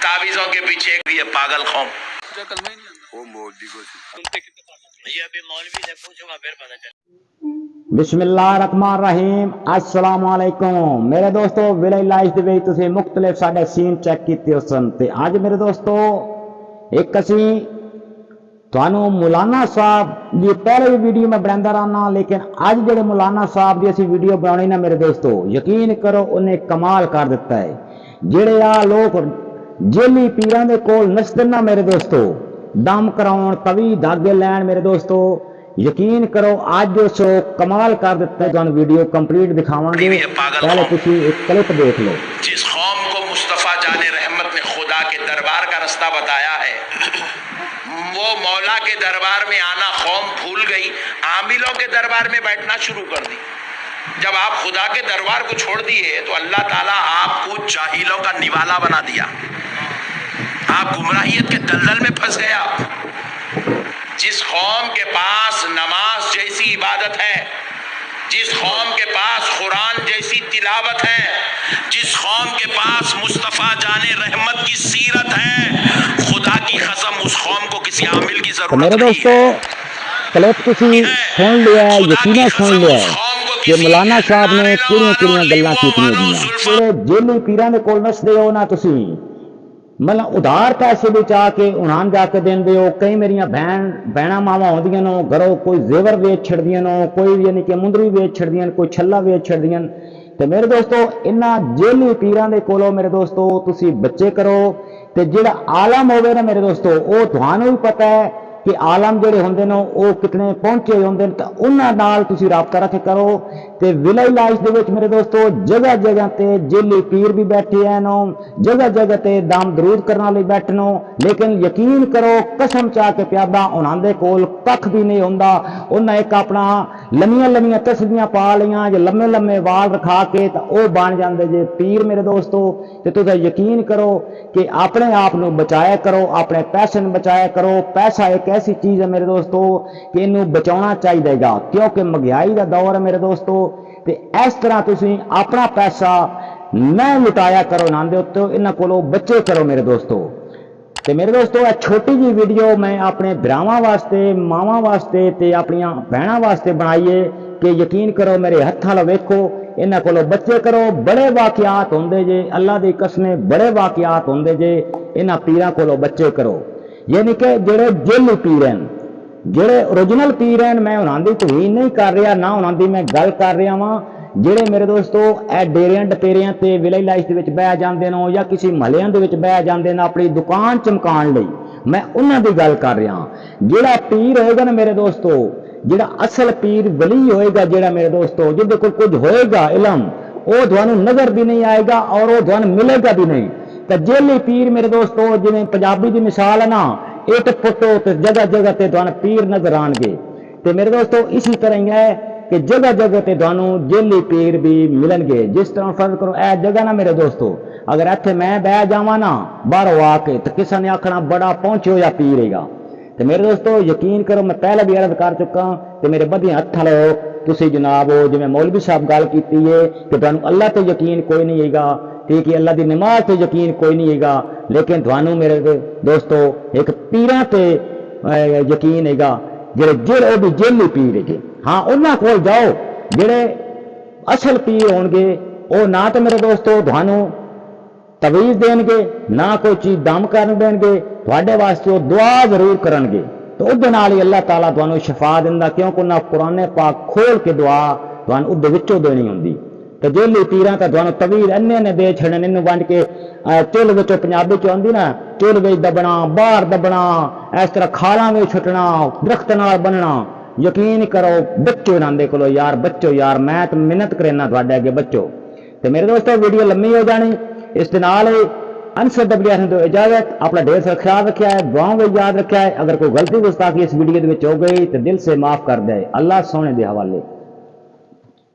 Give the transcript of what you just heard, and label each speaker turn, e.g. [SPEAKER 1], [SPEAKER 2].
[SPEAKER 1] तावीजों के पीछे भी है पागल कौम।
[SPEAKER 2] वो मोदी को
[SPEAKER 1] ये अभी मौलवी से पूछूंगा फिर पता चले।
[SPEAKER 3] बिस्मिल्लाहिर्रहमानिर्रहीम अस्सलाम वालेकुम मेरे दोस्तों विलेज लाइफ ਦੇ ਵਿੱਚ ਤੁਸੀਂ ਮੁxਤਲਿਫ ਸਾਡੇ ਸੀਨ ਚੈੱਕ ਕੀਤੇ ਹੋਣ ਤੇ ਅੱਜ ਮੇਰੇ ਦੋਸਤੋ ਇੱਕ ਅਸੀਂ ਤੁਹਾਨੂੰ ਮੌਲਾਨਾ ਸਾਹਿਬ ਦੀ ਪਹਿਲੇ ਵੀਡੀਓ ਮੈਂ ਬਣਾਉਂਦਾ ਰਹਾ ਲੇਕਿਨ ਅੱਜ ਜਿਹੜੇ ਮੌਲਾਨਾ ਸਾਹਿਬ ਦੀ ਅਸੀਂ ਵੀਡੀਓ ਬਣਾਉਣੀ ਨਾ ਮੇਰੇ ਦੋਸਤੋ ਯਕੀਨ ਕਰੋ ਉਹਨੇ ਕਮਾਲ ਕਰ ਦਿੱਤਾ ਹੈ। ਜਿਹੜੇ ਆ ਲੋਕ ਜੇਲੀ ਪੀਰਾਂ ਦੇ ਕੋਲ ਨਸਦੇ ਨਾ ਮੇਰੇ ਦੋਸਤੋ दम कराउन तवी धागे लैन मेरे दोस्तों यकीन करो आज जो सो कमाल कर देता है। वीडियो कंप्लीट दिखावांगे, पहले तुसी एक क्लिप देख लो।
[SPEAKER 1] जिस कौम को मुस्तफा जाने रहमत ने खुदा के दरबार का रास्ता बताया है वो मौला के दरबार में आना कौम भूल गई, आमिलों के दरबार में बैठना शुरू कर दी। जब आप खुदा के दरबार को छोड़ दिए तो अल्लाह ताला आपको जाहिलों का निवाला बना दिया, आप गुमराहियत के दलदल में फंस गया। जिस कौम के पास नमाज जैसी इबादत है, जिस कौम के पास कुरान जैसी तिलावत है, जिस कौम के पास मुस्तफा जाने रहमत की सीरत है, खुदा की कसम उस कौम को किसी आमिल की जरूरत
[SPEAKER 3] मेरे दोस्तों क्लिप तुसी सुन लिया है, यकीनन सुन लिया है कि मौलाना साहब ने किहड़ियां गल्लां कीतियां होईयां। जेली पीरां दे कोल नसदे हो ना तुसी मतलब उधार पैसे बचा के उन्हां जाके देंदे हो। कई मेरिया भैन मावा आउंदियां नो घरों कोई जेवर वेच छड़दियां नो, कोई यानी कि मुंदरी वेच छड़दियां, कोई छल्ला वेच छड़दियां। तो मेरे दोस्तों इन्हां जेली पीरां दे कोलों मेरे दोस्तों तुसी बच्चे करो। ते जिहड़ा आलम होवे ना मेरे दोस्तों वो तुहानू भी पता है कि आलम जिहड़े हुंदे ने वो कितने पहुंचे हुंदे ने, तां उन्हां नाल तुसी राबता रख करो। ते विलेज लाइफ दे विच मेरे दोस्तों जगह जगह ते जेली पीर भी बैठे हैं नो, जगह जगह ते दाम दरूद करने वाले बैठे नो, लेकिन यकीन करो कसम चाह के प्यादा उन्हां दे कोल कख भी नहीं हुंदा। उन्हां एक अपना लम्मियां लम्मियां तस्बीहां पा लियां जे लम्मे लम्मे वाल रखा के तां ओह बन जांदे जे पीर मेरे दोस्तों। ते तुसीं यकीन करो कि अपने आप नूं बचाया करो, अपने पैसे नूं बचाया करो। पैसा एक ऐसी चीज है मेरे दोस्तों कि इनू बचाना चाहिए क्योंकि महंगाई का दौर है मेरे दोस्तों। ते इस तरह तुसी अपना पैसा न लुटाया करो ना दे उत्ते, इन्हां कोलों बचे करो मेरे दोस्तों। ते मेरे दोस्तों यह छोटी जी वीडियो मैं अपने भरावां वास्ते, मावां वास्ते ते अपनियां भैणां वास्ते बनाई है कि यकीन करो मेरे हत्थां ला वेखो, इन्हां कोलों बचे करो। बड़े वाकियात होंदे जे, अल्लाह दी कसम बड़े वाकियात होंदे जे, इन्हां पीरां कोलों बचे करो। यानी कि जेड़े जेली पीर हैं, जेड़े ओरिजिनल पीर हैं, मैं उन्हां दी तौहीन नहीं कर रहा ना उन्हां दी मैं गल कर रहा वां। जेड़े मेरे दोस्तों ए डेरियां डपेरियां ते विलेज लाइफ दे विच बह जांदे ने या किसी महलियां दे विच बह जांदे ने अपनी दुकान चमकाण लई, मैं उन्हां दी गल कर रहा। जेड़ा पीर होएगा ना मेरे दोस्तों, जेड़ा असल पीर वली होएगा, जेड़ा मेरे दोस्तों जिहदे कोल कुछ होएगा इलम, वो तुहानू नजर भी नहीं आएगा और वो तुहानू मिलेगा भी नहीं। तो जेली पीर मेरे दोस्तों जिवें पंजाबी की मिसाल है ना, इट पुट्टो तो जगह जगह ते तुहानू पीर नजर आएंगे। तो मेरे दोस्तों इसी तरह ही है कि जगह जगह ते तुहानू जेली पीर भी मिलणगे। जिस तरह फर्ज करो ए जगह ना मेरे दोस्तों, अगर इत्थे मैं बह जावां ना बाहरों आके तो किसी ने आखना बड़ा पहुंचे होया पीर हैगा। तो मेरे दोस्तों यकीन करो मैं पहले भी अर्ज कर चुका तो मेरे बधिया हथ लो तुसी जनाब हो जिवें मौलवी साहब गल कीती है कि तुहानू अल्लाह ते यकीन कोई नहीं हैगा, ठीक है, अल्लाह की नमाज ते यकीन कोई नहीं हैगा, लेकिन थानू मेरे दोस्तों एक पीरां ते यकीन हैगा जेड़े जेड़े भी जेली पीर है। हाँ उन्हां कोल जाओ जेड़े असल पीर होणगे, वो ना तो मेरे दोस्तों थानू तवीज़ देणगे ना कोई चीज़ दम कर देणगे, तुहाडे वास्ते वो दुआ जरूर करनगे। तो उहदे नाल ही अल्लाह ताला तुहानू शफा दिंदा, क्योंकि उन्हां कुरान पाक खोल के दुआ तुहानू उहदे विचों देनी हुंदी। तो जेली पीरां तां तुहानू तवीज़ इन्ने दे छड़न, इन्नू वंड के चुल विचों पंजाबी च आउंदी ना, चुल विच दबना, बाहर दबना, इस तरह खालां विच छुटना, दरख्त नाल बनना। यकीन करो बच्चो इन्हां दे कोलों यार, बच्चो यार, मैं तो मिन्नत करना तुहाडे अगे बच्चो। तो मेरे दोस्तों वीडियो लम्मी हो जानी, इस दे नाल अनसर डबलिया दो इजाजत। अपना ढेर सारा ख्याल रखा है, दुआओं में याद रखा है। अगर कोई गलती गुस्ताखी इस वीडियो हो गई तो दिल से माफ कर दे, अल्लाह सोने के हवाले।